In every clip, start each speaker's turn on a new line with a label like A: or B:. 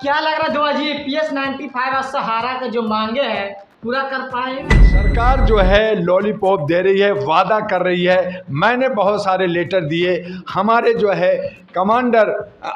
A: क्या लग रहा है जो आज ये PS 95 और सहारा का जो मांगे है पूरा कर पाएगा?
B: सरकार जो है लॉलीपॉप दे रही है, वादा कर रही है। मैंने बहुत सारे लेटर दिए। हमारे जो है कमांडर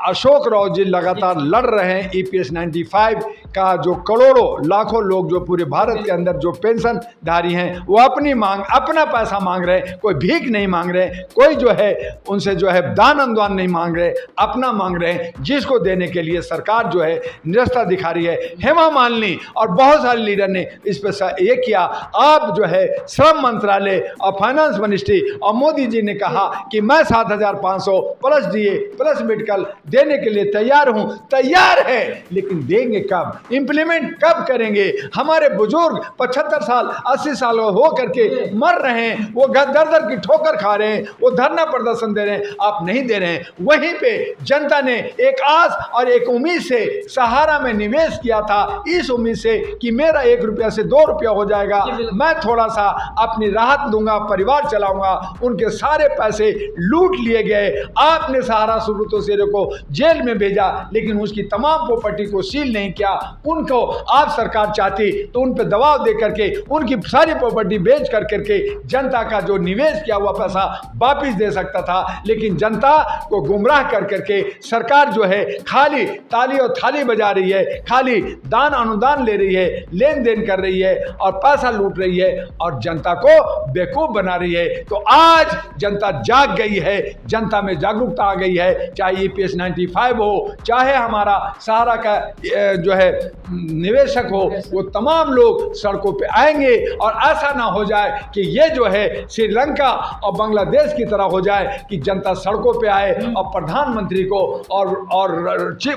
B: अशोक राव जी लगातार लड़ रहे हैं। EPS 95 का जो करोड़ों लाखों लोग जो पूरे भारत के अंदर जो पेंशनधारी हैं वो अपनी मांग, अपना पैसा मांग रहे हैं। कोई भीख नहीं मांग रहे, कोई जो है उनसे जो है दान अनुदान नहीं मांग रहे, अपना मांग रहे हैं, जिसको देने के लिए सरकार जो है निरस्ता दिखा रही है। हेमा मालिनी और बहुत सारे लीडर ने इस पर ये किया। आप जो है श्रम मंत्रालय और फाइनेंस मिनिस्ट्री और मोदी जी ने कहा कि मैं 7,500 प्लस DA प्लस मेडिकल देने के लिए तैयार हूं। तैयार है, लेकिन देंगे कब? इंप्लीमेंट कब करेंगे? हमारे बुजुर्ग 75 साल 80 साल हो करके मर रहे हैं, वो दर दर की ठोकर खा रहे हैं, वो धरना प्रदर्शन दे रहे हैं, आप नहीं दे रहे हैं। वहीं पे जनता ने एक आस और एक उम्मीद से सहारा में निवेश किया था, इस उम्मीद से कि मेरा 1 रुपया से 2 रुपया हो जाएगा, मैं थोड़ा सा अपनी राहत दूंगा, परिवार चलाऊंगा। उनके सारे पैसे लूट लिए गए। आपने सहारा सुब्रतो सेरे को जेल में भेजा, लेकिन उसकी तमाम प्रॉपर्टी को सील नहीं किया। उनको आप सरकार चाहती तो उन पर दबाव दे करके उनकी सारी प्रॉपर्टी बेच कर करके जनता का जो निवेश किया हुआ पैसा वापिस दे सकता था, लेकिन जनता को गुमराह कर करके सरकार जो है खाली ताली और थाली बजा रही है, खाली दान अनुदान ले रही है, लेन देन कर रही है और पैसा लूट रही है और जनता को बेवकूफ बना रही है। तो आज जनता जाग गई है, जनता में जागरूकता आ गई है। चाहे EPS 95 हो, चाहे हमारा सहारा का जो है निवेशक हो, वो तमाम लोग सड़कों पे आएंगे। और ऐसा ना हो जाए कि ये जो है श्रीलंका और बांग्लादेश की तरह हो जाए कि जनता सड़कों पे आए और प्रधानमंत्री को और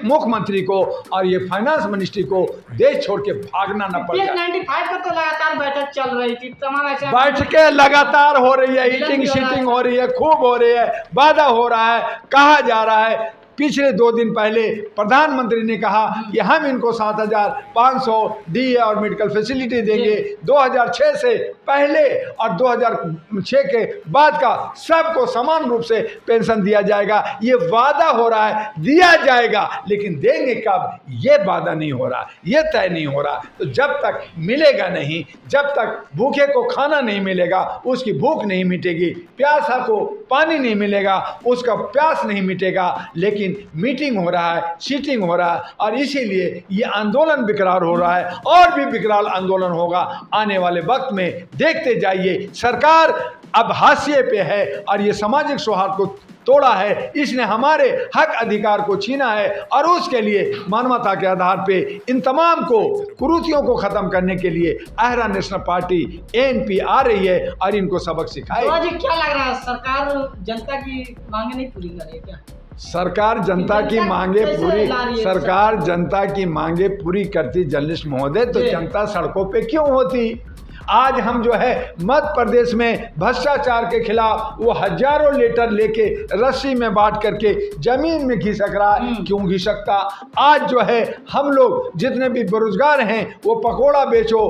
B: मुख्यमंत्री को और ये फाइनेंस मिनिस्ट्री को देश छोड़ के भागना न पड़ जाए।
A: PS 95 का तो लगातार बैठक चल रही थी, तमाम ऐसे
B: बैठकें लगातार हो रही है, ईटिंग शीटिंग हो रही है, खूब हो रही है, वादा हो रहा है, कहा जा रहा है। पिछले 2 दिन पहले प्रधानमंत्री ने कहा कि हम इनको 7,500 DA और मेडिकल फैसिलिटी देंगे 2006 से पहले और 2006 के बाद का सबको समान रूप से पेंशन दिया जाएगा। ये वादा हो रहा है, दिया जाएगा, लेकिन देंगे कब? ये वादा नहीं हो रहा, ये तय नहीं हो रहा। तो जब तक मिलेगा नहीं, जब तक भूखे को खाना नहीं मिलेगा, उसकी भूख नहीं मिटेगी, प्यासा को पानी नहीं मिलेगा, उसका प्यास नहीं मिटेगा। लेकिन मीटिंग हो रहा है, सीटिंग हो रहा है और इसीलिए ये आंदोलन विकराल हो रहा है और भी विकराल आंदोलन होगा आने वाले वक्त में। देखते जाइए, सरकार अब हाशिए पे है और ये सामाजिक सौहार्द को तोड़ा है, इसने हमारे हक अधिकार को छीना है और उसके लिए मानवता के आधार पे इन तमाम को कुरीतियों को खत्म करने के लिए आहरा नेशनल पार्टी ANP आ रही है और इनको सबक सिखाए।
A: जी क्या लग रहा है, सरकार जनता की मांगे नहीं पूरी कर रही क्या?
B: सरकार जनता की मांगे पूरी, सरकार जनता की मांगे पूरी करती जर्नलिस्ट महोदय, तो जनता सड़कों पे क्यों होती? आज हम जो है मध्य प्रदेश में भ्रष्टाचार के खिलाफ वो हजारों लेटर लेके रस्सी में बांट करके जमीन में घिसक रहा है। क्यों घिसकता? आज जो है हम लोग जितने भी बेरोजगार हैं वो पकोड़ा बेचो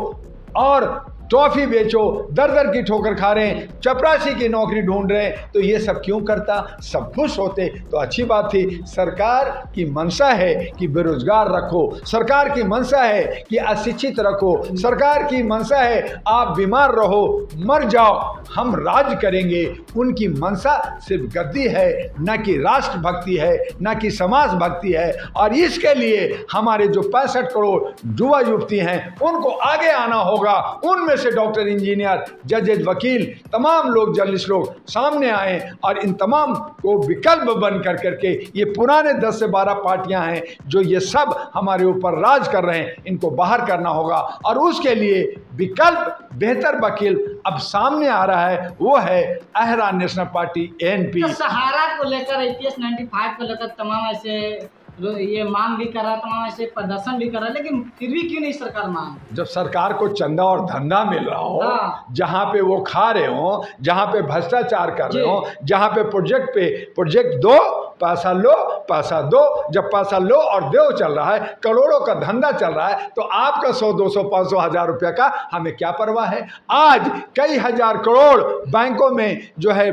B: और टॉफी बेचो, दर दर की ठोकर खा रहे हैं, चपरासी की नौकरी ढूंढ रहे हैं, तो ये सब क्यों करता? सब खुश होते तो अच्छी बात थी। सरकार की मंशा है कि बेरोजगार रखो, सरकार की मंशा है कि अशिक्षित रखो, सरकार की मंशा है आप बीमार रहो, मर जाओ, हम राज करेंगे। उनकी मंशा सिर्फ गद्दी है, न कि राष्ट्र भक्ति है, न कि समाज भक्ति है। और इसके लिए हमारे जो 65 करोड़ युवा युवती हैं उनको आगे आना होगा। उनमें से डॉक्टर, इंजीनियर, जजेज, वकील, तमाम लोग, जर्नलिस्ट लोग सामने आए और इन तमाम को विकल्प बन कर करके ये पुराने 10 से 12 पार्टियां हैं जो ये सब हमारे ऊपर राज कर रहे हैं, इनको बाहर करना होगा। और उसके लिए विकल्प, बेहतर वकील अब सामने आ रहा है, वो है आहरा नेशनल पार्टी ANP।
A: तो सहारा को लेकर EPS 95 को लेकर तमाम ऐसे ये मांग भी कर रहा है, तमाम ऐसे प्रदर्शन भी कर रहा है, लेकिन फिर भी क्यों नहीं सरकार मांग?
B: जब सरकार को चंदा और धंधा मिल रहा हो, जहां पे वो खा रहे हो, जहां पे भ्रष्टाचार कर रहे हो, जहां पे प्रोजेक्ट दो, पैसा लो, पैसा दो, जब पैसा लो और दो चल रहा है, करोड़ों का धंधा चल रहा है, तो आपका 100, 200, 500, 1000 रुपया का हमें क्या परवाह है? आज कई हजार करोड़ बैंकों में जो है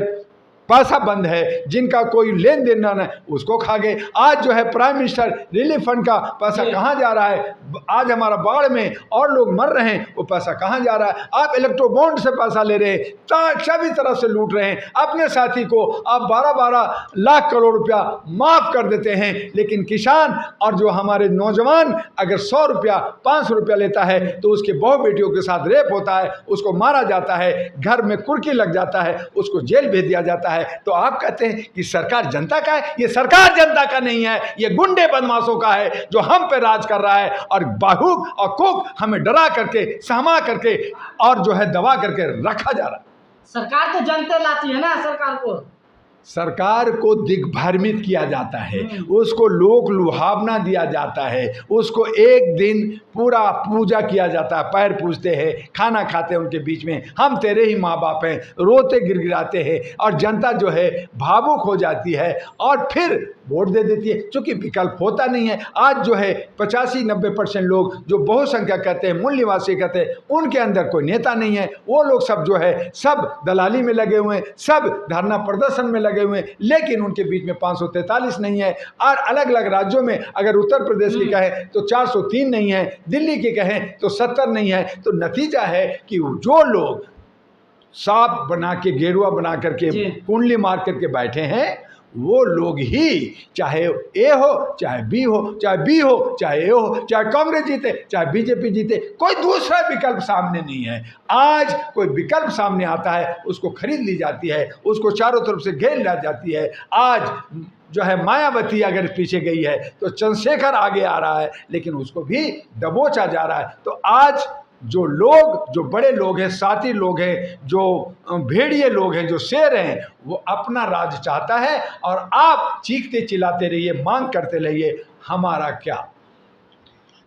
B: पैसा बंद है, जिनका कोई लेन देन ना है उसको खा गए। आज जो है प्राइम मिनिस्टर रिलीफ फंड का पैसा कहाँ जा रहा है? आज हमारा बाढ़ में और लोग मर रहे हैं, वो पैसा कहाँ जा रहा है? आप इलेक्ट्रो बॉन्ड से पैसा ले रहे हैं, सभी तरह से लूट रहे हैं। अपने साथी को आप 12-12 लाख करोड़ रुपया माफ कर देते हैं, लेकिन किसान और जो हमारे नौजवान अगर 100 रुपया 500 रुपया लेता है तो उसके बहू बेटियों के साथ रेप होता है, उसको मारा जाता है, घर में कुर्की लग जाता है, उसको जेल भेज दिया जाता है। तो आप कहते हैं कि सरकार जनता का है? ये सरकार जनता का नहीं है, ये गुंडे बदमाशों का है जो हम पे राज कर रहा है और बाहुक और कुक हमें डरा करके, सहमा करके और जो है दबा करके रखा जा रहा है।
A: सरकार तो जनता लाती है ना,
B: सरकार को दिग्भ्रमित किया जाता है, उसको लोक लुभावना दिया जाता है, उसको एक दिन पूरा पूजा किया जाता है, पैर पूजते हैं, खाना खाते हैं उनके बीच में, हम तेरे ही माँ बाप हैं, रोते गिड़गिड़ाते हैं और जनता जो है भावुक हो जाती है और फिर वोट दे देती है, क्योंकि विकल्प होता नहीं है। आज जो है 85-90% लोग जो बहुसंख्यक कहते हैं, मूल निवासी कहते हैं, उनके अंदर कोई नेता नहीं है। वो लोग सब जो है सब दलाली में लगे हुए हैं, सब धरना प्रदर्शन में लगे हुए हैं, लेकिन उनके बीच में 543 नहीं है। और अलग अलग राज्यों में अगर उत्तर प्रदेश की कहें तो 403 नहीं है, दिल्ली की कहें तो 70 नहीं है। तो नतीजा है कि जो लोग सांप बना के, गेरुआ बना करके, कुंडली मार करके बैठे हैं, वो लोग ही, चाहे ए हो चाहे बी हो, चाहे बी हो चाहे ए हो, चाहे कांग्रेस जीते चाहे बीजेपी जीते, कोई दूसरा विकल्प सामने नहीं है। आज कोई विकल्प सामने आता है, उसको खरीद ली जाती है, उसको चारों तरफ से घेर ली जाती है। आज जो है मायावती अगर पीछे गई है तो चंद्रशेखर आगे आ रहा है, लेकिन उसको भी दबोचा जा रहा है। तो आज जो लोग, जो बड़े लोग हैं, साथी लोग हैं, जो भेड़िए लोग हैं, जो शेर हैं, वो अपना राज चाहता है और आप चीखते चिल्लाते रहिए, मांग करते रहिए, हमारा क्या।